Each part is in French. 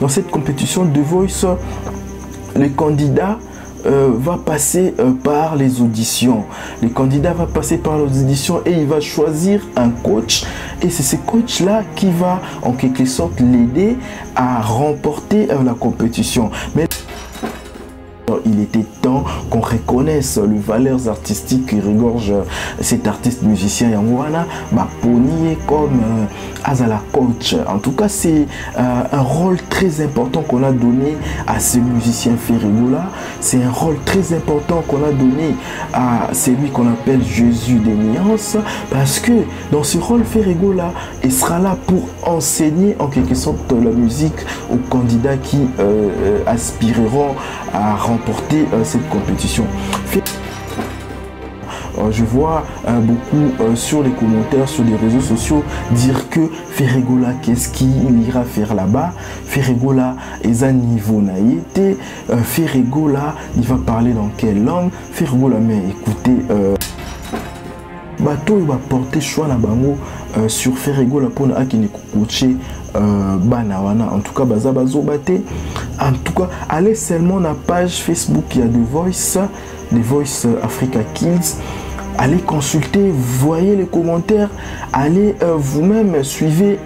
dans cette compétition de Voice, le candidat va passer par les auditions. Le candidat va passer par les auditions et il va choisir un coach. Et c'est ce coach-là qui va en quelque sorte l'aider à remporter la compétition. Mais il était temps qu'on reconnaisse les valeurs artistiques qui regorge cet artiste musicien Yangwana Baponi comme Azala coach. En tout cas, c'est un rôle très important qu'on a donné à ce musicien Ferregola. C'est un rôle très important qu'on a donné à celui qu'on appelle Jésus des nuances, parce que dans ce rôle Ferregola, il sera là pour enseigner en quelque sorte la musique aux candidats qui aspireront à remporter cette compétition. Je vois beaucoup sur les commentaires, sur les réseaux sociaux, dire que Ferregola, qu'est-ce qu'il ira faire là-bas? Ferregola est à niveau naïté. Ferregola, il va parler dans quelle langue? Ferregola, mais écoutez, bateau va porter choix na bango sur Ferregola pour ne coacher banawana. En tout cas, baza bazo bate. En tout cas, allez seulement na page Facebook, il y a The Voice Africa Kids. Allez consulter, voyez les commentaires, allez vous-même suivez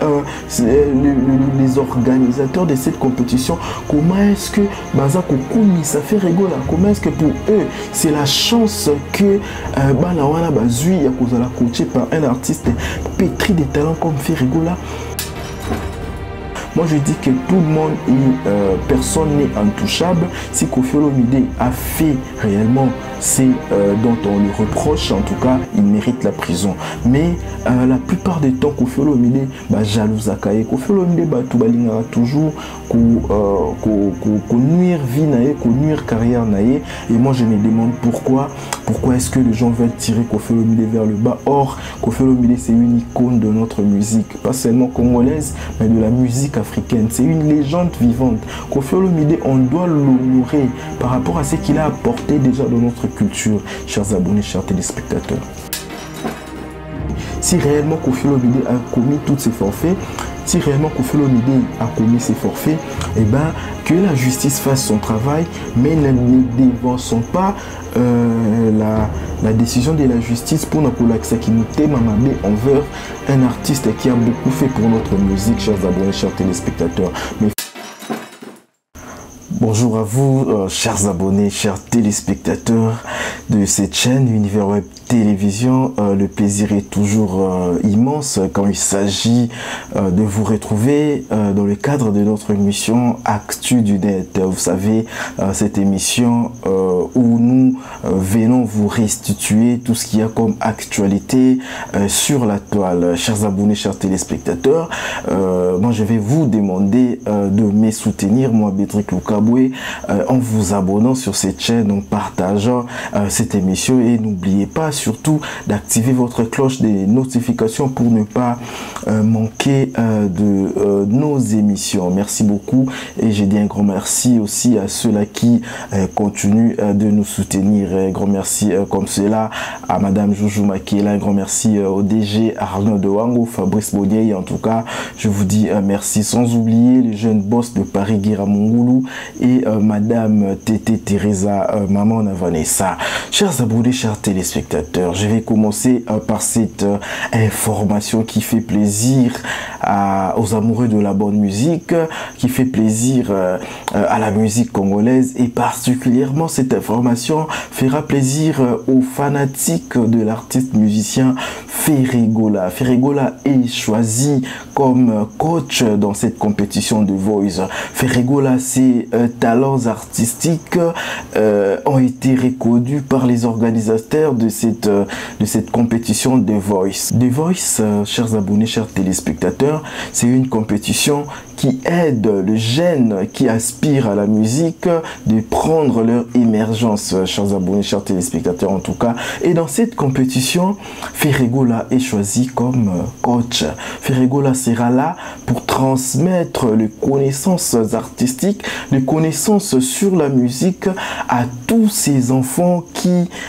les organisateurs de cette compétition. Comment est-ce que Baza Kokumi ça fait rigoler? Comment est-ce que pour eux c'est la chance que Banawana Bazui Yakozala coaché par un artiste pétri de talents comme Ferregola? Moi je dis que tout le monde et personne n'est intouchable. Si Koffi Olomide a fait réellement c'est dont on lui reproche, en tout cas il mérite la prison. Mais la plupart des temps Koffi Olomide jalouse Akaye. Koffi Olomide tout balingara toujours qu'on nuire vie nae, qu'on nuire carrière nae. Et moi je me demande pourquoi est-ce que les gens veulent tirer Koffi Olomide vers le bas? Or Koffi Olomide c'est une icône de notre musique, pas seulement congolaise mais de la musique africaine. C'est une légende vivante. Koffi Olomide, on doit l'honorer par rapport à ce qu'il a apporté déjà dans notre culture, chers abonnés, chers téléspectateurs. Si réellement Koffi Olomide a commis tous ces forfaits, si réellement Koffi Olomide a commis ces forfaits, eh ben, que la justice fasse son travail, mais ne dévançons pas la décision de la justice pour nous envers un artiste qui a beaucoup fait pour notre musique, chers abonnés, chers téléspectateurs. Mais bonjour à vous, chers abonnés, chers téléspectateurs de cette chaîne Univers Web Télévision. Le plaisir est toujours immense quand il s'agit de vous retrouver dans le cadre de notre émission Actu du Net. Vous savez, cette émission où nous venons vous restituer tout ce qu'il y a comme actualité sur la toile. Chers abonnés, chers téléspectateurs, moi je vais vous demander de me soutenir, moi Bédrick Loukaboué, en vous abonnant sur cette chaîne, en partageant cette émission, et n'oubliez pas surtout d'activer votre cloche des notifications pour ne pas manquer de nos émissions. Merci beaucoup, et j'ai dit un grand merci aussi à ceux-là qui continuent de nous soutenir. Un grand merci comme cela à Madame Joujou Makiela, un grand merci au DG Arnaud de Wango, Fabrice Bonier. En tout cas, je vous dis merci, sans oublier les jeunes boss de Paris, Guira Mongoulou, et Madame Tété Teresa, Maman Vanessa. Chers abonnés, chers téléspectateurs, je vais commencer par cette information qui fait plaisir aux amoureux de la bonne musique, qui fait plaisir à la musique congolaise, et particulièrement cette information fera plaisir aux fanatiques de l'artiste musicien Ferregola. Ferregola est choisi comme coach dans cette compétition de Voice. Ferregola, ses talents artistiques ont été reconnus par les organisateurs de cette compétition de Voice. The Voice, chers abonnés, chers téléspectateurs, c'est une compétition qui aide les jeunes qui aspirent à la musique de prendre leur émergence, chers abonnés, chers téléspectateurs en tout cas. Et dans cette compétition, Ferregola est choisi comme coach. Ferregola sera là pour transmettre les connaissances artistiques, les connaissances sur la musique à tous ces enfants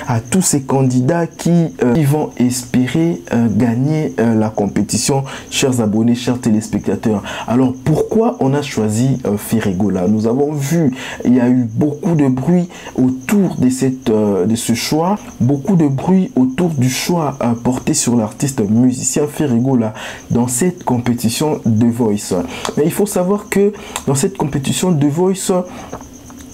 à tous ces candidats qui vont espérer gagner la compétition, chers abonnés, chers téléspectateurs. Alors pourquoi Pourquoi on a choisi Ferregola? Nous avons vu, il y a eu beaucoup de bruit autour de ce choix, beaucoup de bruit autour du choix porté sur l'artiste musicien Ferregola dans cette compétition de Voice. Mais il faut savoir que dans cette compétition de Voice,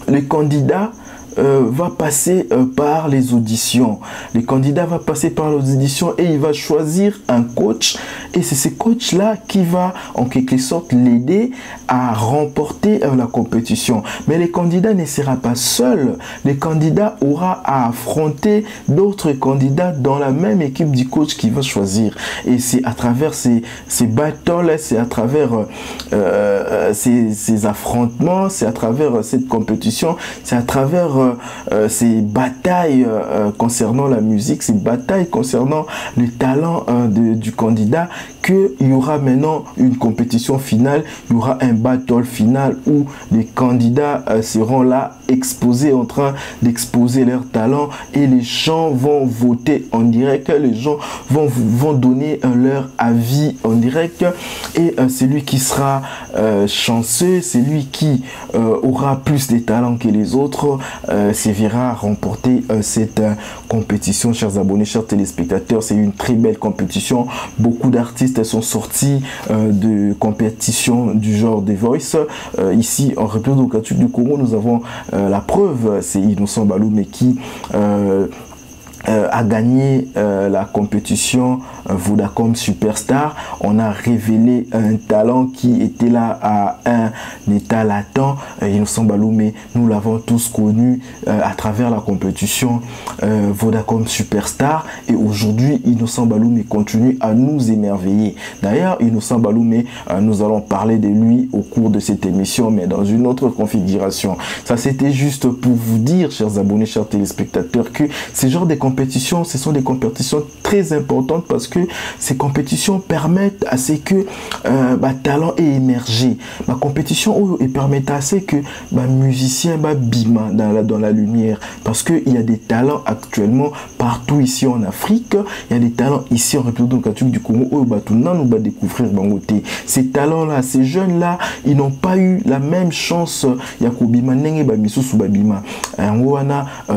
les candidats va passer par les auditions. Le candidat va passer par les auditions et il va choisir un coach. Et c'est ce coach-là qui va en quelque sorte l'aider à remporter la compétition. Mais le candidat ne sera pas seul. Le candidat aura à affronter d'autres candidats dans la même équipe du coach qu'il va choisir. Et c'est à travers ces battles, c'est à travers ces affrontements, c'est à travers cette compétition, c'est à travers ces batailles concernant la musique, ces batailles concernant le talent du candidat, qu'il y aura maintenant une compétition finale, il y aura un battle final où les candidats seront là exposés, en train d'exposer leur talent, et les gens vont voter en direct, les gens vont donner leur avis en direct, et celui qui sera chanceux, celui qui aura plus de talent que les autres, se verra remporter cette compétition. Chers abonnés, chers téléspectateurs, c'est une très belle compétition. Beaucoup d'artistes sont sortis de compétitions du genre The Voice. Ici en République démocratique du Congo, nous avons la preuve, c'est Innocent Baloumé qui a gagné la compétition Vodacom Superstar. On a révélé un talent qui était là à un état latent. Innocent Baloumé, nous l'avons tous connu à travers la compétition Vodacom Superstar, et aujourd'hui Innocent Baloumé continue à nous émerveiller. D'ailleurs, Innocent Baloumé, nous allons parler de lui au cours de cette émission, mais dans une autre configuration. Ça, c'était juste pour vous dire, chers abonnés, chers téléspectateurs, que ces genres de compétitions, ce sont des compétitions très importantes, parce que ces compétitions permettent à ce que talent ait émergé. Ma compétition permet à ce que musicien bima dans la lumière, parce qu'il y a des talents actuellement partout ici en Afrique, il y a des talents ici en République démocratique du Congo où nous va découvrir Bangoté. Ces talents là, ces jeunes là, ils n'ont pas eu la même chance. Yakobima nenge bamisusu babima.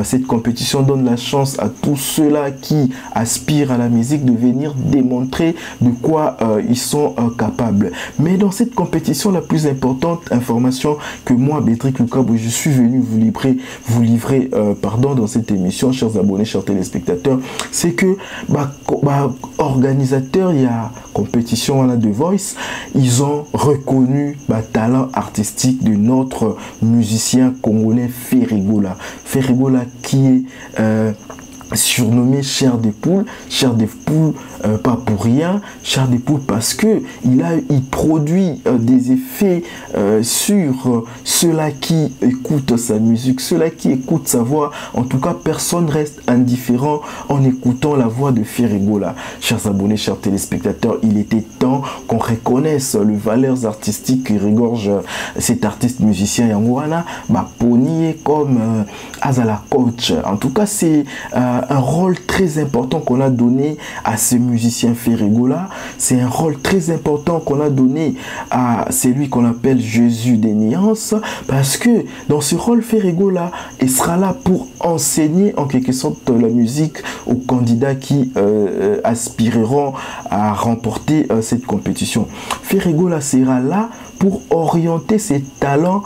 Cette compétition donne la chance à tous ceux-là qui aspirent à la musique de venir démontrer de quoi ils sont capables. Mais dans cette compétition, la plus importante information que moi, Béatrice Lukabo, je suis venu vous livrer dans cette émission, chers abonnés, chers téléspectateurs, c'est que organisateur, il y a compétition on a The Voice, ils ont reconnu le talent artistique de notre musicien congolais Ferregola. Ferregola qui est surnommé Chair de Poule pas pour rien, Chair de Poule parce que il produit des effets sur ceux-là qui écoutent sa musique, ceux-là qui écoutent sa voix. En tout cas, personne reste indifférent en écoutant la voix de Ferregola. Chers abonnés, chers téléspectateurs, il était temps qu'on reconnaisse les valeurs artistiques qui regorge cet artiste musicien Yangoana, ponier comme Azala coach. En tout cas, c'est un rôle très important qu'on a donné à ce musicien Ferregola. C'est un rôle très important qu'on a donné à celui qu'on appelle Jésus des nuances, parce que dans ce rôle, Ferregola, il sera là pour enseigner en quelque sorte la musique aux candidats qui aspireront à remporter cette compétition. Ferregola sera là pour orienter ses talents,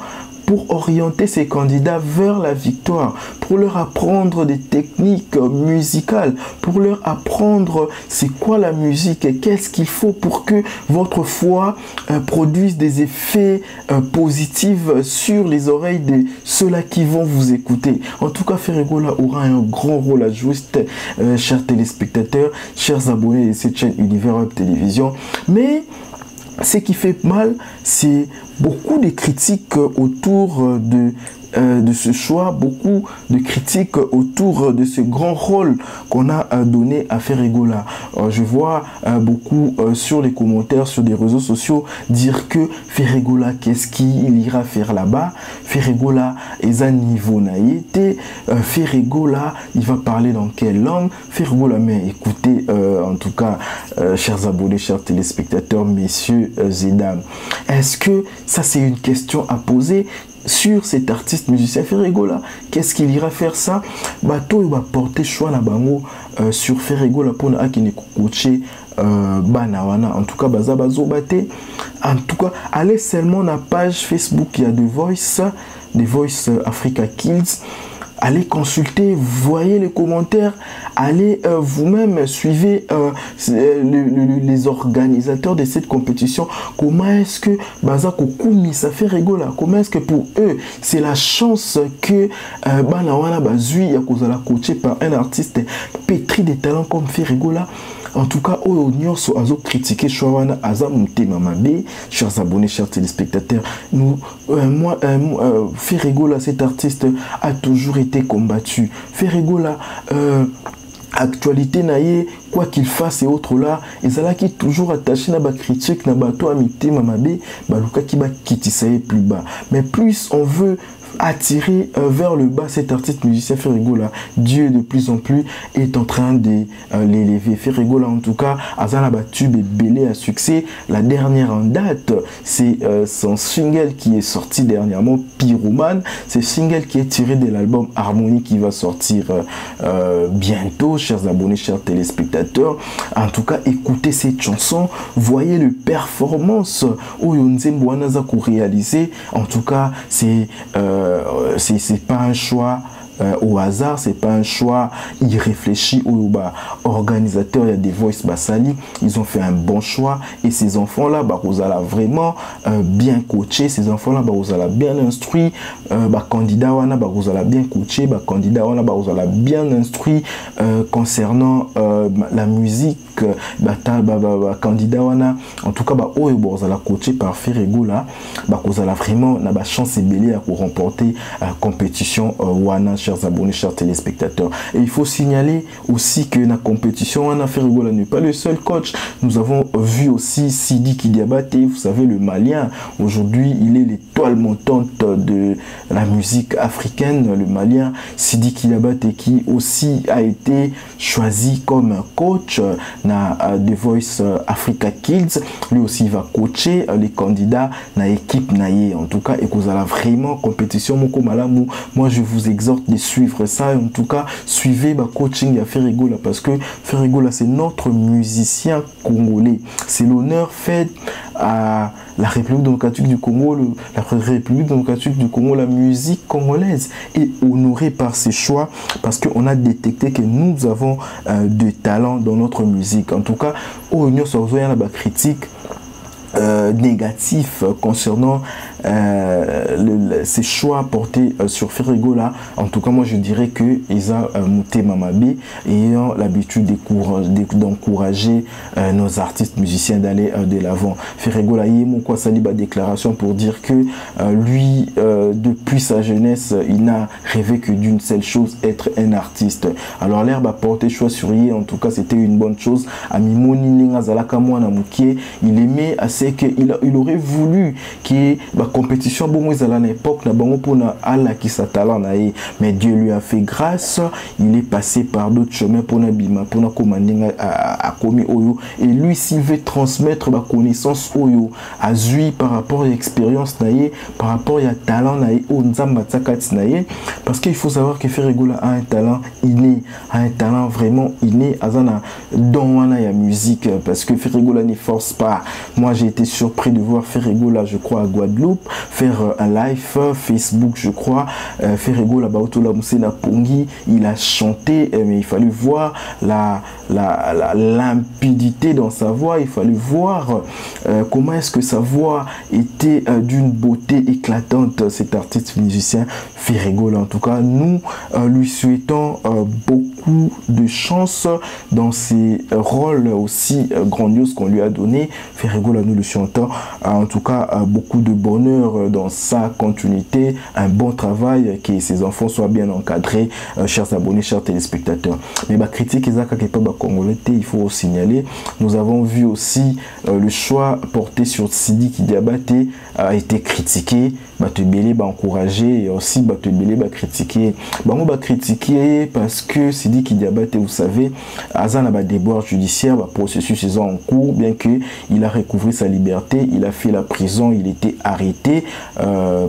pour orienter ces candidats vers la victoire, pour leur apprendre des techniques musicales, pour leur apprendre c'est quoi la musique et qu'est-ce qu'il faut pour que votre voix produise des effets positifs sur les oreilles de ceux-là qui vont vous écouter. En tout cas, Ferregola aura un grand rôle à jouer, chers téléspectateurs, chers abonnés de cette chaîne Univers Web Télévision. Mais ce qui fait mal, c'est beaucoup de critiques autour de de ce choix, beaucoup de critiques autour de ce grand rôle qu'on a donné à Ferregola. Je vois beaucoup sur les commentaires, sur des réseaux sociaux, dire que Ferregola, qu'est-ce qu'il ira faire là-bas? Ferregola est à niveau naïté. Ferregola, il va parler dans quelle langue? Ferregola, mais écoutez, en tout cas, chers abonnés, chers téléspectateurs, messieurs et dames, est-ce que ça c'est une question à poser sur cet artiste musicien Ferregola? Qu'est-ce qu'il ira faire ça? Bateau il va porter choix na bango sur Ferregola pour na akine coacher banawana. En tout cas baza bazo bate. En tout cas allez seulement na page Facebook, il y a The Voice Africa Kids. Allez consulter, voyez les commentaires, allez vous-même suivez les organisateurs de cette compétition. Comment est-ce que Bazako Koumi ça fait rigoler? Comment est-ce que pour eux c'est la chance que Banawana Bazui Yakozala coaché par un artiste pétri de talents comme Ferregola? En tout cas, au nyonso azo critiquer Chouawana Azamouté Mamabe, chers abonnés, chers téléspectateurs, nous, Ferregola, cet artiste a toujours été combattu. Ferregola, actualité naïe, quoi qu'il fasse et autres là, et ça là qui est toujours attaché na ba critique na bato amité Mamabe, baluka qui ba kitisaye plus bas. Mais plus on veut attirer vers le bas cet artiste musicien Ferregola, Dieu de plus en plus est en train de l'élever. Ferregola en tout cas, Azala Batube et belé à succès. La dernière en date, c'est son single qui est sorti dernièrement, Pyromane. C'est single qui est tiré de l'album Harmonie qui va sortir bientôt, chers abonnés, chers téléspectateurs. En tout cas, écoutez cette chanson, voyez les performances où Yonzembo Anazako réalisé. En tout cas, c'est pas un choix au hasard, c'est pas un choix irréfléchi ou organisateur, il y a des Voice Basali, ils ont fait un bon choix et ces enfants là vous allez vraiment bien coacher, ces enfants là vous allez bien instruit, candidat wana vous allez bien coacher, candidat wana vous allez bien instruit concernant la musique, candidat wana en tout cas vous allez coacher par Ferregola, vous allez vraiment la chance et belé à remporter compétition wana, chers abonnés, chers téléspectateurs. Et il faut signaler aussi que la compétition, Ferregola n'est pas le seul coach. Nous avons vu aussi Sidiki Diabaté, vous savez, le Malien. Aujourd'hui, il est l'étoile montante de la musique africaine, le Malien Sidiki Diabaté, qui aussi a été choisi comme coach na The Voice Africa Kids. Lui aussi va coacher les candidats na équipe naïe. En tout cas, et que vous allez vraiment compétition. Moi, je vous exhorte de suivre ça. En tout cas, suivez le coaching à Ferregola parce que Ferregola, c'est notre musicien congolais. C'est l'honneur fait à la République démocratique du Congo, la République démocratique du Congo, la musique congolaise est honorée par ses choix parce qu'on a détecté que nous avons de talent dans notre musique. En tout cas, au Union Sorzo, il y a la critique négatif concernant ces choix portés sur Ferregola. En tout cas, moi je dirais que Isa Mouté Mamabe ayant l'habitude d'encourager nos artistes musiciens d'aller de l'avant. Ferregola y quoi saliba déclaration pour dire que lui depuis sa jeunesse il n'a rêvé que d'une seule chose, être un artiste. Alors l'herbe a porté choix sur lui, en tout cas c'était une bonne chose. Amimoni Ningazalaka Mwana Mouké, il aimait assez qu'il aurait voulu qu'il y ait compétition bon à l'époque na bango pour na ala qui sa talent naé, mais Dieu lui a fait grâce, il est passé par d'autres chemins pour na bima pour na commander à komi oyo, et lui s'il veut transmettre ma connaissance oyo à zui par rapport à l'expérience naé, par rapport à talent naé au nzamba tsakati naé, parce qu'il faut savoir que Ferregola a un talent inné, a un talent vraiment inné azana don wana ya musique, parce que Ferregola ne force pas. Moi j'ai été surpris de voir Ferregola, je crois à Guadeloupe, faire un live Facebook, je crois. Ferregola Baotola Moussena Pongi, il a chanté, mais il fallait voir la limpidité dans sa voix, il fallait voir comment est-ce que sa voix était d'une beauté éclatante, cet artiste musicien Ferregola. En tout cas, nous lui souhaitons beaucoup de chance dans ses rôles aussi grandioses qu'on lui a donné. Ferregola, nous le chanteur. En tout cas, beaucoup de bonheur dans sa continuité, un bon travail, que ses enfants soient bien encadrés, chers abonnés, chers téléspectateurs. Mais bah, critique congolais, il faut signaler, nous avons vu aussi le choix porté sur Sidiki Diabaté a été critiqué, Batebele encouragé et aussi Batebele critiqué. On va critiquer parce que Sidiki Diabaté, vous savez, Azan a des déboires judiciaires, processus est en cours, bien qu'il a recouvré sa liberté, il a fait la prison, il était arrêté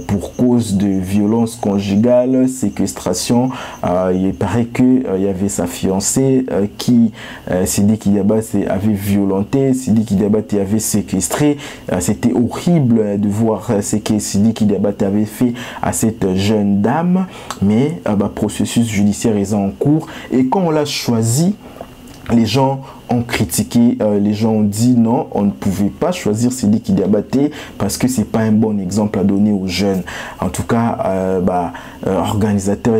pour cause de violence conjugale, séquestration. Il paraît qu'il y avait sa fiancée qui, Sidiki Diabaté avait violenté, Sidiki Diabaté avait séquestré. C'était horrible de voir ce que Sidiki Diabaté avait fait à cette jeune dame, mais processus judiciaire est en cours et quand on l'a choisi, les gens ont critiqué, les gens ont dit non, on ne pouvait pas choisir Sidiki Diabaté parce que c'est pas un bon exemple à donner aux jeunes. En tout cas, organisateurs,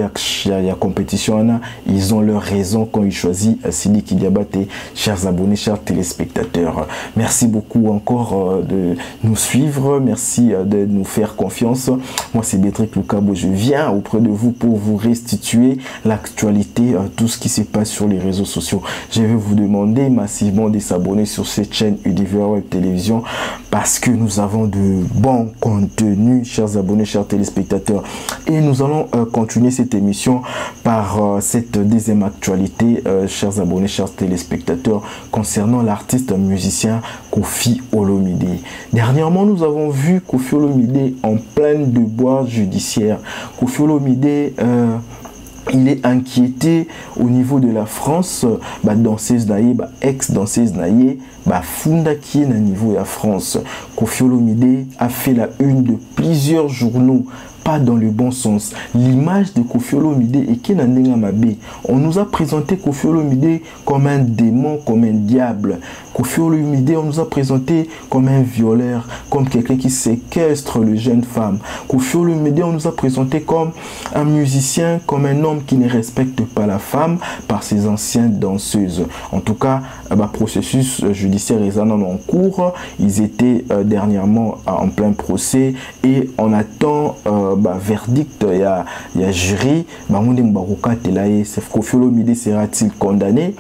il y a compétition, ils ont leur raison quand ils choisissent Sidiki Diabaté. Chers abonnés, chers téléspectateurs, merci beaucoup encore de nous suivre, merci de nous faire confiance. Moi, c'est Béatrice Lucabo, je viens auprès de vous pour vous restituer l'actualité, tout ce qui se passe sur les réseaux sociaux. Je vais vous demander massivement de s'abonner sur cette chaîne Univers Web Télévision parce que nous avons de bons contenus, chers abonnés, chers téléspectateurs. Et nous allons continuer cette émission par cette deuxième actualité, chers abonnés, chers téléspectateurs, concernant l'artiste musicien Koffi Olomide. Dernièrement, nous avons vu Koffi Olomide en pleine déboire judiciaire. Koffi Olomide il est inquiété au niveau de la France, danseuse naïe, ex-danseuse naïe, funda qui est au niveau de la France. Koffi Olomide a fait la une de plusieurs journaux, pas dans le bon sens. L'image de Koffi Olomide est Kenandenga Mabe. On nous a présenté Koffi Olomide comme un démon, comme un diable. Koffi Olomide, on nous a présenté comme un violeur, comme quelqu'un qui séquestre les jeunes femmes. Koffi Olomide, on nous a présenté comme un musicien, comme un homme qui ne respecte pas la femme par ses anciennes danseuses. En tout cas, processus judiciaire est en cours. Ils étaient dernièrement en plein procès et on attend verdict. Il y a jury. Koffi Olomide sera-t-il condamné?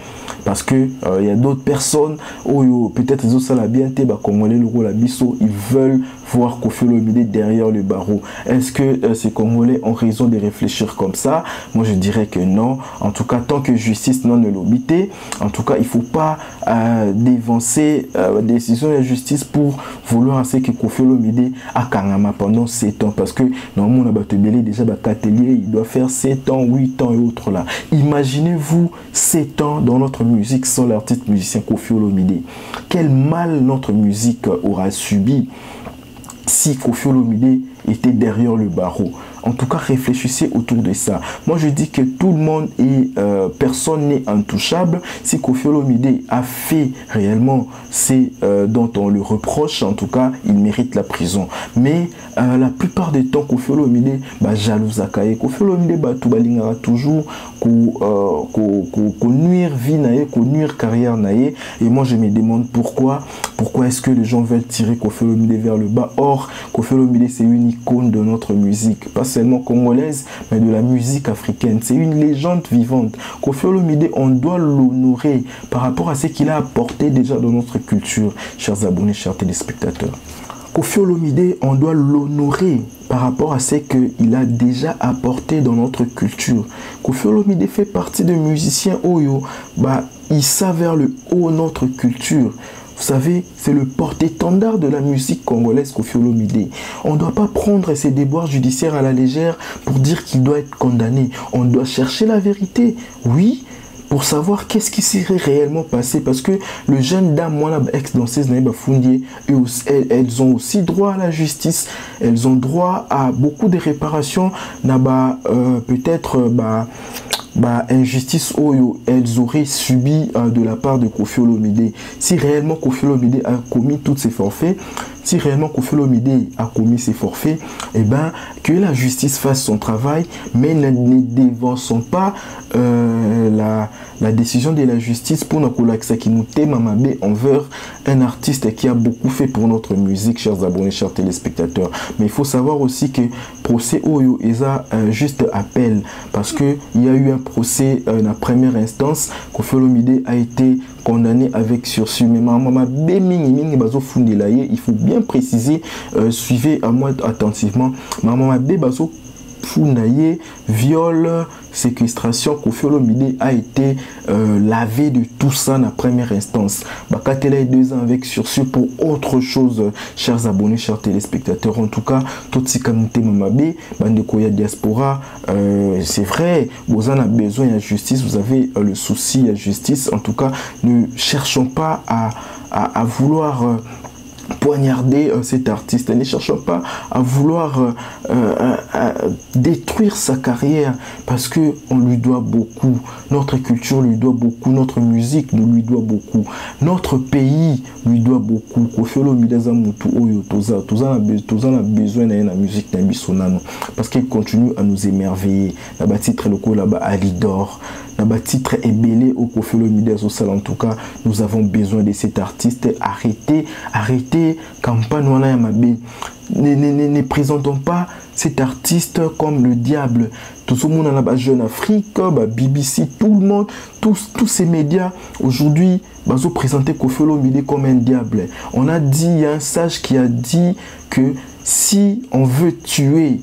Parce que il y a d'autres personnes, peut-être ils ont ça la bien, ils veulent voir Koffi Olomide derrière le barreau. Est-ce que ces Congolais ont raison de réfléchir comme ça? Moi, je dirais que non. En tout cas, tant que justice non ne l'obité, en tout cas, il ne faut pas dévancer la décision de la justice pour vouloir assez que Koffi Olomide a Kangama pendant 7 ans. Parce que normalement, on a Batebele déjà Katelier, il doit faire 7 ans, 8 ans et autres là. Imaginez-vous 7 ans dans notre musique sans l'artiste musicien Koffi Olomide. Quel mal notre musique aura subi si Koffi Olomide était derrière le barreau. En tout cas, réfléchissez autour de ça. Moi, je dis que tout le monde est, personne n'est intouchable. Si Koffi Olomide a fait réellement ce dont on le reproche, en tout cas, il mérite la prison. Mais la plupart des temps, Koffi Olomide jalouse Akaye. Koffi Olomide tout balingara toujours qu'on nuire vie naïe, qu'on nuire carrière naïe. Et moi, je me demande pourquoi est-ce que les gens veulent tirer Koffi Olomide vers le bas. Or, Koffi Olomide, c'est une icône de notre musique, pas seulement congolaise, mais de la musique africaine. C'est une légende vivante. Koffi Olomide, on doit l'honorer par rapport à ce qu'il a apporté déjà dans notre culture, chers abonnés, chers téléspectateurs. Koffi Olomide, on doit l'honorer par rapport à ce qu'il a déjà apporté dans notre culture. Koffi Olomide fait partie des musiciens Oyo, il savent vers le haut notre culture. Vous savez, c'est le porte-étendard de la musique congolaise, Koffi Olomide. On ne doit pas prendre ces déboires judiciaires à la légère pour dire qu'il doit être condamné. On doit chercher la vérité, oui, pour savoir qu'est-ce qui serait réellement passé. Parce que le jeune dame, moi, ex-danseuse, elles ont aussi droit à la justice. Elles ont droit à beaucoup de réparations. Peut-être... injustice elles auraient subi de la part de Koffi Olomide. Si réellement Koffi Olomide a commis tous ces forfaits, si réellement Koffi Olomide a commis ses forfaits, eh ben, que la justice fasse son travail, mais ne dévançons pas la décision de la justice pour nous envers un artiste qui a beaucoup fait pour notre musique, chers abonnés, chers téléspectateurs. Mais il faut savoir aussi que procès Oyo est juste appel, parce qu'il y a eu un procès en la première instance. Koffi Olomide a été condamné avec sursis. Mais il faut bien préciser, suivez à moi attentivement. Viol, séquestration, Koffi Olomide a été lavé de tout ça en première instance. Bakatela est 2 ans avec sursis pour autre chose, chers abonnés, chers téléspectateurs. En tout cas, tout ce qui Mamabe, Bandekoya Diaspora, c'est vrai, vous en avez besoin de justice, vous avez le souci de justice. En tout cas, ne cherchons pas à vouloir poignarder cet artiste. Ne cherchons pas à vouloir détruire sa carrière, parce que on lui doit beaucoup. Notre culture lui doit beaucoup, notre musique nous lui doit beaucoup, notre pays lui doit beaucoup. Koffi Olomide oyo toza a besoin de la musique na biso nano, parce qu'il continue à nous émerveiller. Na titre loko là-bas Alidor, na titre ébélé au Koffi Olomide au salon. En tout cas, nous avons besoin de cet artiste. Arrêtez campagne wana ya mabe. Ne présentons pas cet artiste comme le diable. Tout le monde en a Jeune Afrique, BBC, tout le monde, tous ces médias aujourd'hui ont présenté Koffi Olomide comme un diable. On a dit, il y a un sage qui a dit que si on veut tuer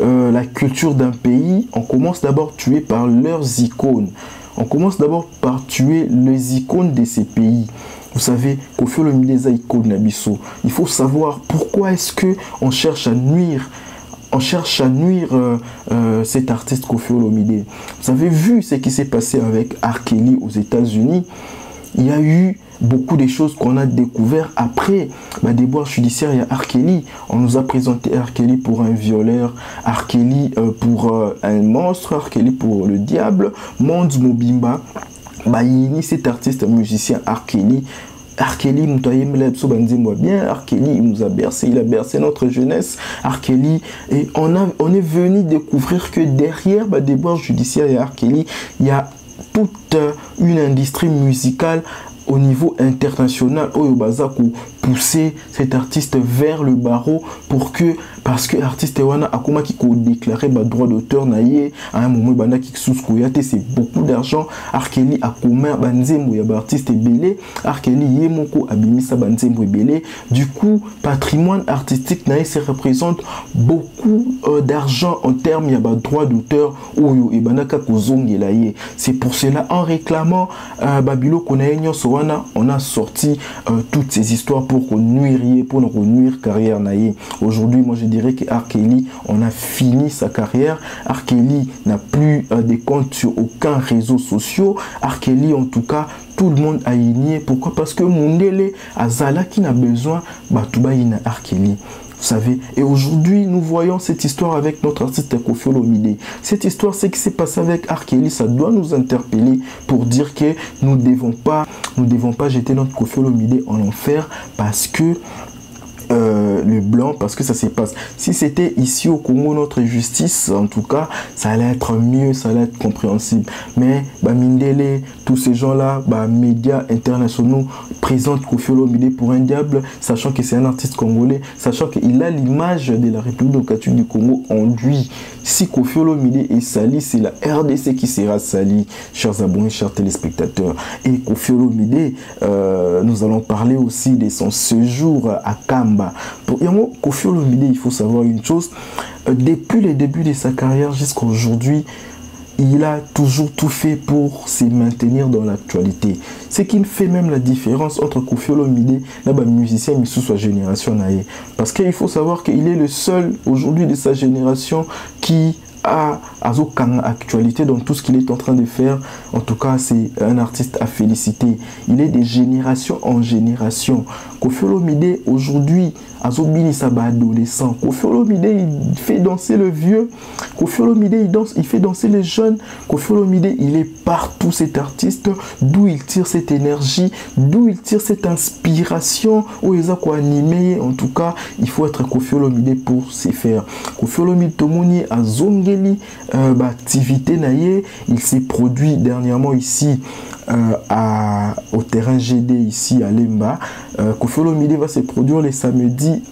la culture d'un pays, on commence d'abord à tuer par leurs icônes. On commence d'abord par tuer les icônes de ces pays. Vous savez, Koffi Olomide est icône Nabiso. Il faut savoir pourquoi est-ce que on cherche à nuire. On cherche à nuire cet artiste Koffi Olomide. Vous avez vu ce qui s'est passé avec R. Kelly aux États-Unis. Il y a eu beaucoup de choses qu'on a découvert après déboire judiciaire. Il y a R. Kelly. On nous a présenté R. Kelly pour un violeur, R. Kelly pour un monstre, R. Kelly pour le diable. Mons Mobimba, cet artiste musicien R. Kelly. R. Kelly, bien, R. Kelly, il nous a bercé, il a bercé notre jeunesse. R. Kelly, et on est venu découvrir que derrière déboire judiciaire et R. Kelly, il y a toute une industrie musicale au niveau international, pousser cet artiste vers le barreau parce que l'artiste wana akoma qui déclaré droit d'auteur naie à un moment banda qui souscoyate, c'est beaucoup d'argent. R. Kelly a commun banzembo ya artiste belé, R. Kelly yemoko abimisa banzembo belé. Du coup, patrimoine artistique naie se représente beaucoup d'argent en termes ya droit d'auteur oyo et banda ka kozongela ye. C'est pour cela, en réclamant babilo konaenyo sowana, on a sorti toutes ces histoires pour qu'on nuirie, pour nous nuire carrière naie. Aujourd'hui, moi je dirais que R. Kelly, on a fini sa carrière. R. Kelly n'a plus de comptes sur aucun réseau social. R. Kelly, en tout cas, tout le monde a igné. Pourquoi? Parce que Mundele Azala qui n'a besoin, Toubaïna R. Kelly. Vous savez, et aujourd'hui, nous voyons cette histoire avec notre artiste Koffi Olomide. Cette histoire, ce qui s'est passé avec R. Kelly, ça doit nous interpeller pour dire que nous ne devons pas jeter notre Koffi Olomide en enfer parce que le blanc, parce que ça se passe. Si c'était ici au Congo, notre justice, en tout cas, ça allait être mieux, ça allait être compréhensible. Mais Mindele, tous ces gens-là, médias internationaux présentent Koffi Olomide pour un diable, sachant que c'est un artiste congolais, sachant qu'il a l'image de la République démocratique du Congo en lui. Si Koffi Olomide est sali, c'est la RDC qui sera sali, chers abonnés, chers téléspectateurs. Et Koffi Olomide, nous allons parler aussi de son séjour à Kamba. Pour Koffi Olomide, il faut savoir une chose, depuis le début de sa carrière jusqu'à aujourd'hui, il a toujours tout fait pour se maintenir dans l'actualité. Ce qui fait même la différence entre Koffi Olomide et les musiciens de sa génération. Parce qu'il faut savoir qu'il est le seul aujourd'hui de sa génération qui a aucune actualité dans tout ce qu'il est en train de faire. En tout cas, c'est un artiste à féliciter. Il est de génération en génération. Koffi Olomide aujourd'hui azobinisa ba adolescent. Koffi Olomide il fait danser le vieux, Koffi Olomide il fait danser les jeunes. Koffi Olomide il est partout, cet artiste, d'où il tire cette énergie, d'où il tire cette inspiration, où il a quoi animé. En tout cas, il faut être Koffi Olomide pour se faire. Koffi Olomide Tomoni a zongeli activité naie, il s'est produit dernièrement ici au terrain GD ici à Lemba. Koffi Olomide va se produire les samedis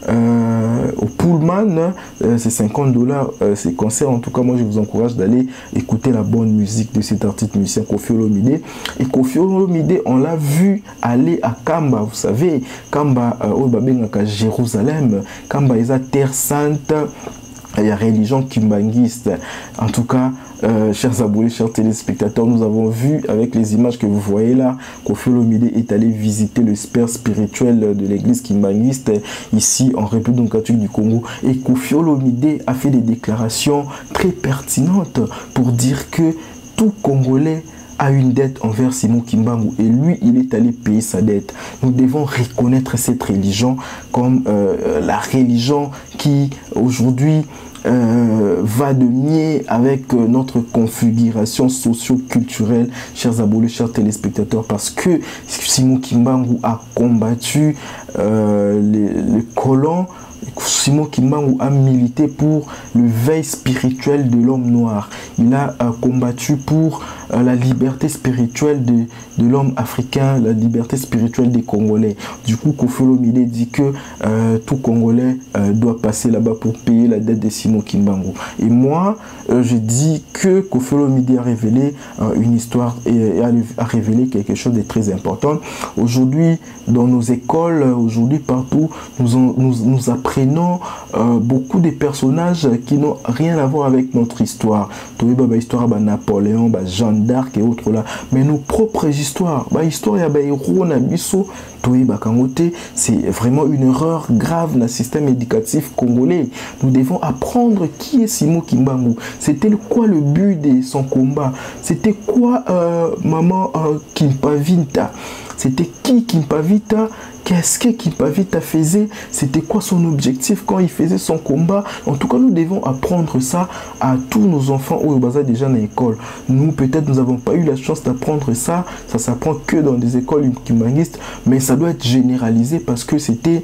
au Pullman, c'est $50 ces concerts. En tout cas, moi je vous encourage d'aller écouter la bonne musique de cet artiste musicien Koffi Olomide. Et Koffi Olomide, on l'a vu aller à Kamba, vous savez, Kamba au Babengaka Jérusalem, Kamba est la terre sainte. Il y a religion kimbanguiste. En tout cas, chers abonnés, chers téléspectateurs, nous avons vu avec les images que vous voyez là, Koffi Olomide est allé visiter le père spirituel de l'église kimbanguiste ici en République démocratique du Congo. Et Koffi Olomide a fait des déclarations très pertinentes pour dire que tout Congolais a une dette envers Simon Kimbangu et lui, il est allé payer sa dette. Nous devons reconnaître cette religion comme la religion qui aujourd'hui va de mieux avec notre configuration socio-culturelle, chers abonnés, chers téléspectateurs, parce que Simon Kimbangu a combattu les colons. Simon Kimbangu a milité pour le veille spirituel de l'homme noir. Il a combattu pour la liberté spirituelle de l'homme africain, la liberté spirituelle des Congolais. Du coup, Koffi Olomide dit que tout Congolais doit passer là-bas pour payer la dette de Simon Kimbangu. Et moi, je dis que Koffi Olomide a révélé une histoire et a révélé quelque chose de très important. Aujourd'hui, dans nos écoles, aujourd'hui partout, nous apprenons beaucoup de personnages qui n'ont rien à voir avec notre histoire. Histoire de Napoléon, Jeanne d'Arc et autres là. Mais nos propres histoires, l'histoire de héros Nabiso, c'est vraiment une erreur grave dans le système éducatif congolais. Nous devons apprendre qui est Simon Kimbangu. C'était quoi le but de son combat? C'était quoi maman Kimpavita? C'était qui Kimpavita? Qu'est-ce que Kimpavita faisait? C'était quoi son objectif quand il faisait son combat? En tout cas, nous devons apprendre ça à tous nos enfants au Baza déjà dans l'école. Nous, peut-être, nous n'avons pas eu la chance d'apprendre ça. Ça s'apprend que dans des écoles kimbanguistes, mais ça doit être généralisé parce que c'était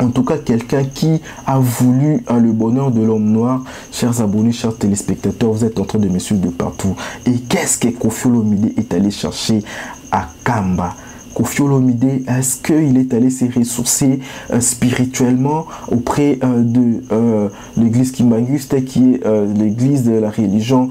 en tout cas quelqu'un qui a voulu le bonheur de l'homme noir. Chers abonnés, chers téléspectateurs, vous êtes en train de me suivre de partout. Et qu'est-ce que Koffi Olomide est allé chercher à Kamba? Koffi Olomide, est-ce qu'il est allé se ressourcer spirituellement auprès de l'église kimbanguiste, qui est l'église de la religion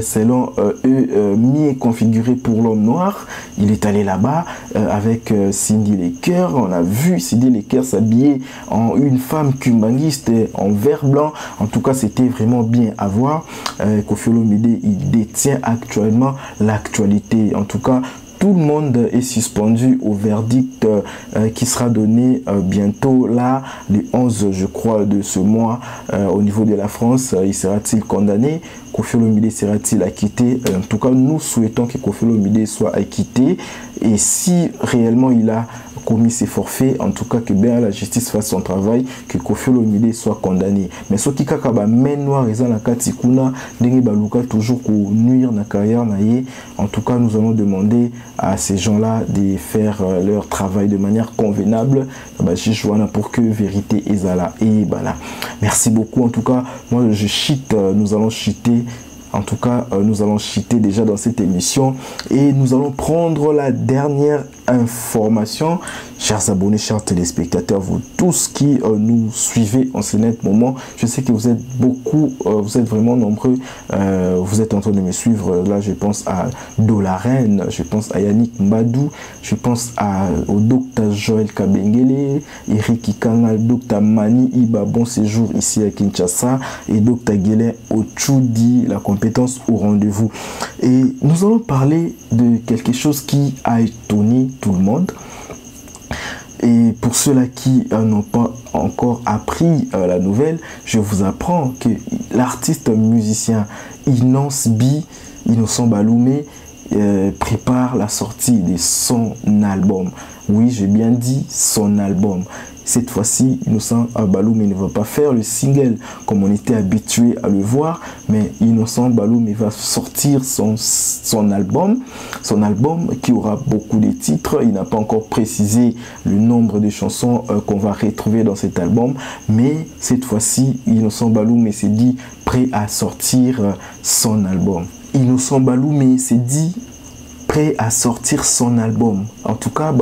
selon eux mieux configurée pour l'homme noir? Il est allé là-bas avec Cindy Lecker. On a vu Cindy Lecker s'habiller en une femme kimbanguiste en vert blanc. En tout cas, c'était vraiment bien à voir. Koffi Olomide, il détient actuellement l'actualité. En tout cas, tout le monde est suspendu au verdict qui sera donné bientôt, là, le 11, je crois, de ce mois, au niveau de la France. Il sera-t-il condamné? Koffi Olomide sera-t-il acquitté? En tout cas, nous souhaitons que Koffi Olomide soit acquitté. Et si réellement il a commis ses forfaits, en tout cas que bien la justice fasse son travail, que Koffi Olomide soit condamné. Mais ce qui kaka ba main noire et la katikuna dengue baluka toujours pour nuire na carrière naie. En tout cas, nous allons demander à ces gens-là de faire leur travail de manière convenable pour que vérité ezala et bala. Merci beaucoup. En tout cas, moi je chite, nous allons chiter. En tout cas, nous allons chiter déjà dans cette émission et nous allons prendre la dernière information. Chers abonnés, chers téléspectateurs, vous tous qui nous suivez en ce net moment, je sais que vous êtes beaucoup, vous êtes vraiment nombreux, vous êtes en train de me suivre. Là, je pense à Dolaren, je pense à Yannick Mbadou, je pense au docteur Joël Kabengele, Eric Ikanga, docteur Mani Iba, bon séjour ici à Kinshasa, et docteur Guélin Ochudi, la compétence au rendez-vous. Et nous allons parler de quelque chose qui a étonné tout le monde. Et pour ceux-là qui n'ont pas encore appris la nouvelle, je vous apprends que l'artiste musicien Innocent Baloumé prépare la sortie de son album. Oui, j'ai bien dit son album. Cette fois-ci, Innocent Baloum ne va pas faire le single comme on était habitué à le voir, mais Innocent Baloum va sortir son album qui aura beaucoup de titres. Il n'a pas encore précisé le nombre de chansons qu'on va retrouver dans cet album, mais cette fois-ci, Innocent Baloum s'est dit prêt à sortir son album. Innocent Baloum s'est dit prêt à sortir son album. En tout cas,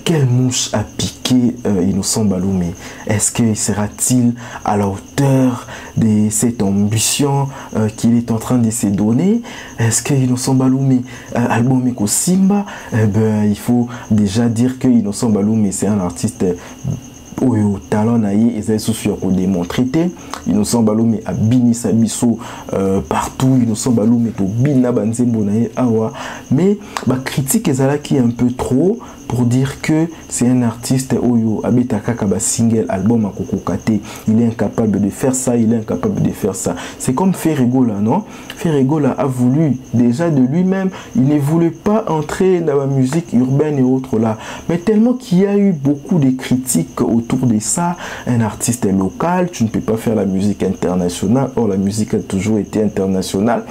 quelle mouche a piqué Innocent Baloum? Est-ce qu'il sera-t-il à la hauteur de cette ambition qu'il est en train de se donner? Est-ce que Innocent Baloum album Eko Simba? Il faut déjà dire que Innocent Baloum c'est un artiste au talent naïe et c'est sûr qu'on démontre. Innocent Baloum a bini sabiso partout. Innocent Baloum est au bina banzembo naïe awa. Mais ma critique est là qui est un peu trop pour dire que c'est un artiste oyo abetaka kaba single album à kokokate. Il est incapable de faire ça, il est incapable de faire ça. C'est comme Ferregola, non? Ferregola a voulu déjà de lui-même, il ne voulait pas entrer dans la musique urbaine et autres là. Mais tellement qu'il y a eu beaucoup de critiques autour de ça, un artiste local, tu ne peux pas faire la musique internationale. Or la musique a toujours été internationale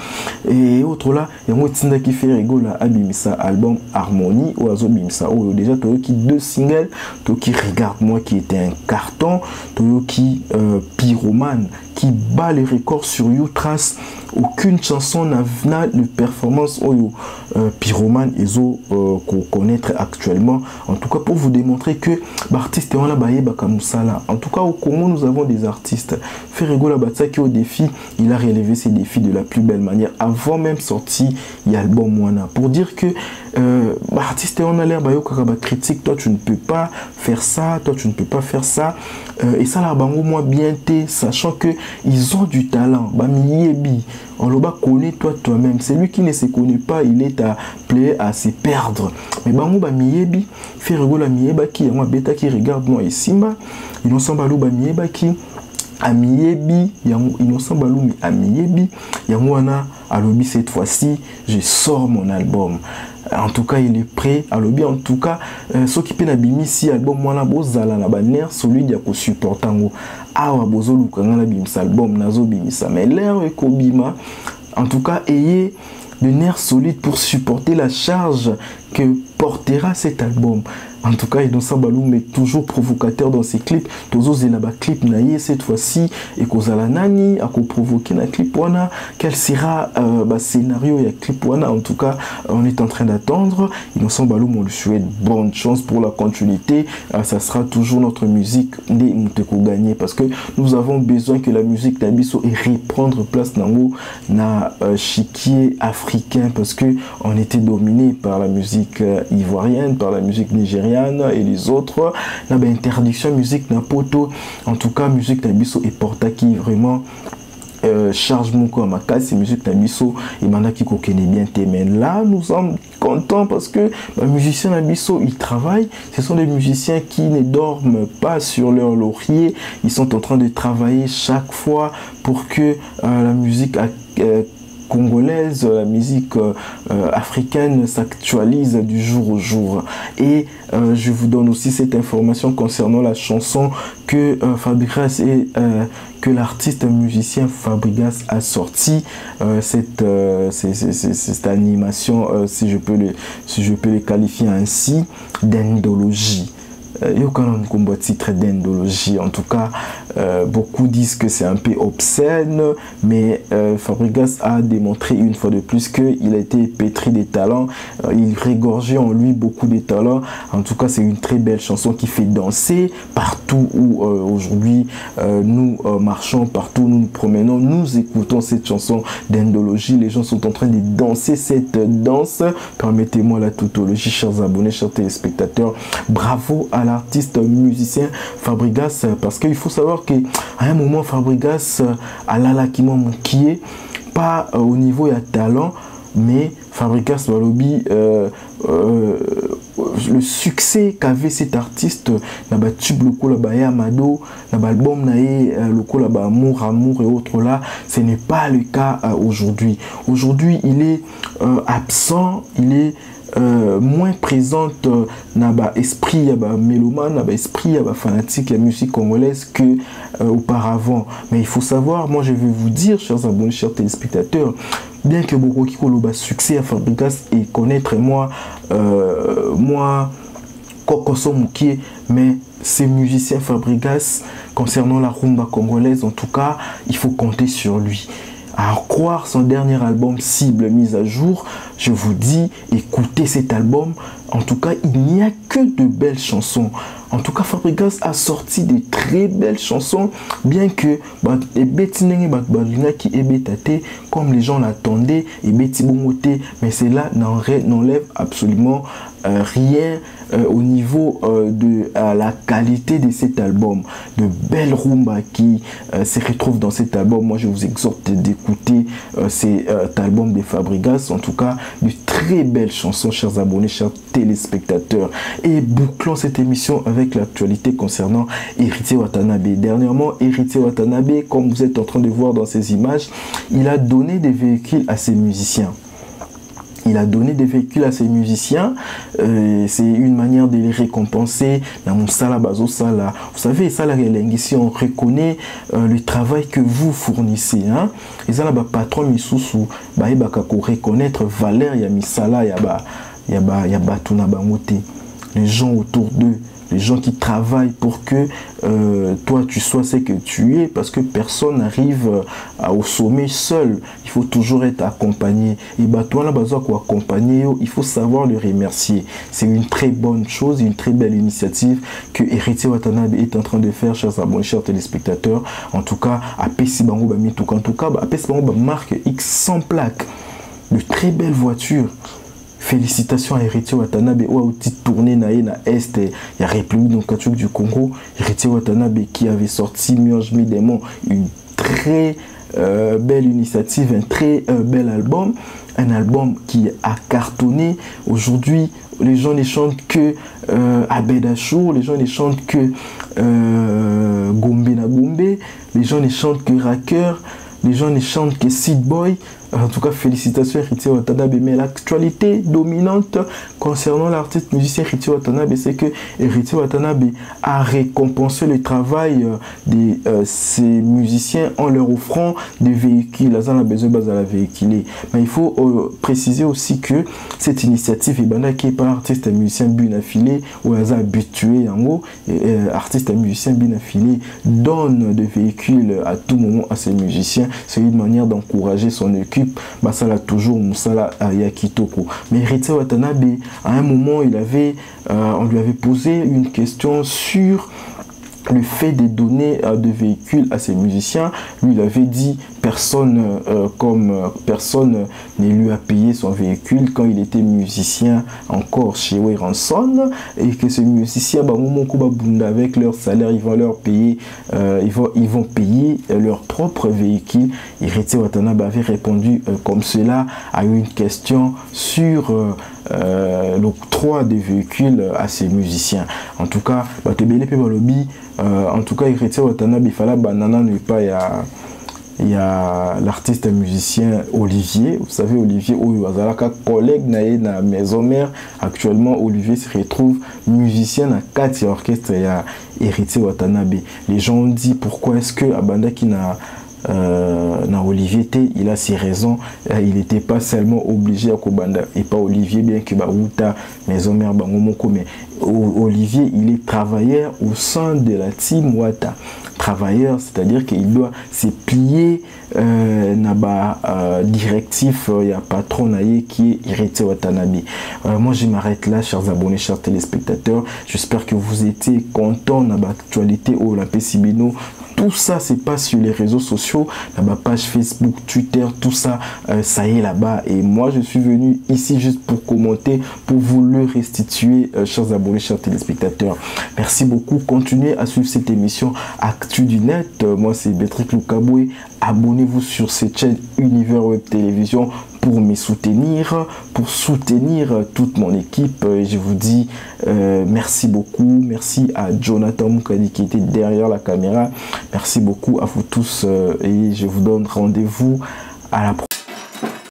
et autres là. Et moi Tinda qui Ferregola a bimisa album Harmonie ou azo bimisa déjà Toyoki 2 singles, Toyoki Regarde-moi qui était un carton, Toyoki Pyromane qui bat les records sur Youtrace. Aucune chanson n'a de performance Pyromane Ezo qu'on connaît actuellement. En tout cas, pour vous démontrer que l'artiste est en tout cas, au Congo, nous avons des artistes. Ferregola Batsaki au défi, il a relevé ses défis de la plus belle manière avant même sorti l'album Moana. Pour dire que l'artiste on a l'air critique, toi tu ne peux pas faire ça, toi tu ne peux pas faire ça. Et ça là bango moi bien sachant que ils ont du talent. On le connaît toi-même. Celui qui ne se connaît pas, il est appelé à se perdre. Mais bango miebi, Ferregola mieba qui est moi bêta qui regarde moi et Simba, Innocent Baloum mieba qui Amiebi, Innocent Baloum Amiebi, Yamouana Alobi cette fois-ci, je sors mon album. En tout cas, il est prêt à lobby. En tout cas, ce qui peut n'abîmer si album moi la bozala na banner celui qui a supporté ngo awa bozolu kanga bimsa album nazo bimisa mais l'air et kobima. En tout cas, ayez de nerfs solides pour supporter la charge que portera cet album. En tout cas, Innocent Baloum est toujours provocateur dans ses clips. Tozo Zenaba clip naïe cette fois-ci et Kozala Nani a provoqué la clip wana. Quel sera scénario et clip wana? En tout cas, on est en train d'attendre. Innocent Baloum, on lui souhaite bonne chance pour la continuité. Ça sera toujours notre musique des Muteko gagné parce que nous avons besoin que la musique d'Abisso et reprendre place dans na chiquier africain parce que on était dominé par la musique ivoirienne, par la musique nigériane et les autres. La interdiction musique n'a poto. En tout cas, musique d'Abisso et porta qui vraiment charge mon corps ma casse, c'est musique d'Abisso et maintenant qui connaît bien tes mains. Là, nous sommes contents parce que les musiciens d'Abisso, ils travaillent. Ce sont des musiciens qui ne dorment pas sur leur laurier. Ils sont en train de travailler chaque fois pour que la musique congolaise, la musique africaine s'actualise du jour au jour. Et je vous donne aussi cette information concernant la chanson que Fabregas et que l'artiste musicien Fabregas a sorti cette animation, si je peux le qualifier ainsi, d'endologie. Il y a un titre d'endologie. En tout cas, beaucoup disent que c'est un peu obscène, mais Fabregas a démontré une fois de plus qu'il a été pétri des talents. Il régorgeait en lui beaucoup de talents. En tout cas, c'est une très belle chanson qui fait danser partout où aujourd'hui nous marchons, partout où nous nous promenons. Nous écoutons cette chanson d'endologie. Les gens sont en train de danser cette danse. Permettez-moi la tautologie, chers abonnés, chers téléspectateurs. Bravo à l'artiste musicien Fabregas parce qu'il faut savoir qu'à un moment Fabregas a l'alakiment qui est pas au niveau de talent mais Fabregas Balobi le succès qu'avait cet artiste na ba tube loko la ba Yamado na ba album nae loko la ba amour et autres là, ce n'est pas le cas aujourd'hui. Aujourd'hui il est absent, il est moins présente dans l'esprit mélomane, dans l'esprit fanatique de la musique congolaise que auparavant. Mais il faut savoir, moi je vais vous dire, chers abonnés, chers téléspectateurs, bien que beaucoup qui ont succès à Fabregas et connaître moi Kokoso Mukie, mais ces musiciens Fabregas, concernant la rumba congolaise, en tout cas, il faut compter sur lui. À croire son dernier album Cible mise à jour, je vous dis, écoutez cet album. En tout cas, il n'y a que de belles chansons. En tout cas, Fabregas a sorti de très belles chansons, bien que comme les gens l'attendaient, mais cela n'enlève absolument rien au niveau de la qualité de cet album. De belles rumba qui se retrouvent dans cet album. Moi, je vous exhorte d'écouter cet album de Fabregas. En tout cas, de très belles chansons, chers abonnés, chers téléspectateurs. Et bouclons cette émission avec l'actualité concernant Héritier Watanabe. Dernièrement, Héritier Watanabe, comme vous êtes en train de voir dans ces images, il a donné des véhicules à ses musiciens. Il a donné des véhicules à ses musiciens. C'est une manière de les récompenser. Vous savez, ça, ici, on reconnaît le travail que vous fournissez. Hein? Et ça, patron Misusu, reconnaître valeur, il y a Misala, il y a Batuna Bamote. Les gens autour d'eux, les gens qui travaillent pour que toi tu sois ce que tu es, parce que personne n'arrive au sommet seul. Il faut toujours être accompagné. Et toi là pour accompagner, il faut savoir le remercier. C'est une très bonne chose, une très belle initiative que Héritier Watanabe est en train de faire, chers abonnés, chers téléspectateurs. En tout cas, à Pessibango en tout cas, à Pessibango marque X sans plaque, de très belles voitures. Félicitations à Héritier Watanabe ou à outil tourné na Est, il y a République démocratique du Congo. Héritier Watanabe qui avait sorti Mioche Midemon, une très belle initiative, un très bel album, un album qui a cartonné. Aujourd'hui, les gens ne chantent que Abedachou, les gens ne chantent que Gombe na Gombe, les gens ne chantent que Racker, les gens ne chantent que Seed Boy. En tout cas, félicitations Héritier Watanabe. Mais l'actualité dominante concernant l'artiste musicien Héritier Watanabe, c'est que Héritier Watanabe a récompensé le travail de ces musiciens en leur offrant des véhicules. Là, on a besoin de la véhiculer. Mais il faut préciser aussi que cette initiative est qui est par artiste et musicien bien affilié ou habitué en haut. Artiste et musicien bien affilié donne des véhicules à tout moment à ces musiciens. C'est une manière d'encourager son équipe. Basala toujours Moussala Yakitoko. Mais Héritier Watanabe, à un moment, on lui avait posé une question sur le fait de donner des véhicules à ses musiciens. Lui, il avait dit personne ne lui a payé son véhicule quand il était musicien encore chez Ranson, et que ces musiciens avec leur salaire, ils vont leur payer, ils vont payer leur propre véhicule. Héritier Watanabe avait répondu comme cela à une question sur l'octroi des véhicules à ces musiciens. En tout cas, Héritier Watanabe, il fallait banana ne pas il y a l'artiste et musicien Olivier. Vous savez, Olivier, collègue na maison mère. Actuellement, Olivier se retrouve musicien à 4 orchestres et à Héritier Watanabe. Les gens ont dit pourquoi est-ce que Abanda qui n'a Olivier il a ses raisons. Il n'était pas seulement obligé à Kobanda et pas Olivier, bien que Baouta maison mère Bangomoko, mais Olivier il est travailleur au sein de la team Wata. Travailleur, c'est-à-dire qu'il doit se plier directif, il y a patron qui est Héritier Watanabe. Moi je m'arrête là, chers abonnés, chers téléspectateurs. J'espère que vous étiez contents de l'actualité au Olympe Sibino. Tout ça se passe sur les réseaux sociaux, ma page Facebook, Twitter, tout ça, ça y est là-bas. Et moi, je suis venu ici juste pour commenter, pour vous le restituer, chers abonnés, chers téléspectateurs. Merci beaucoup. Continuez à suivre cette émission Actu du Net. Moi, c'est Béatrice Loukaboué. Abonnez-vous sur cette chaîne Univers Web Télévision pour me soutenir, pour soutenir toute mon équipe. Et je vous dis merci beaucoup. Merci à Jonathan Moukadi qui était derrière la caméra. Merci beaucoup à vous tous et je vous donne rendez-vous à la prochaine.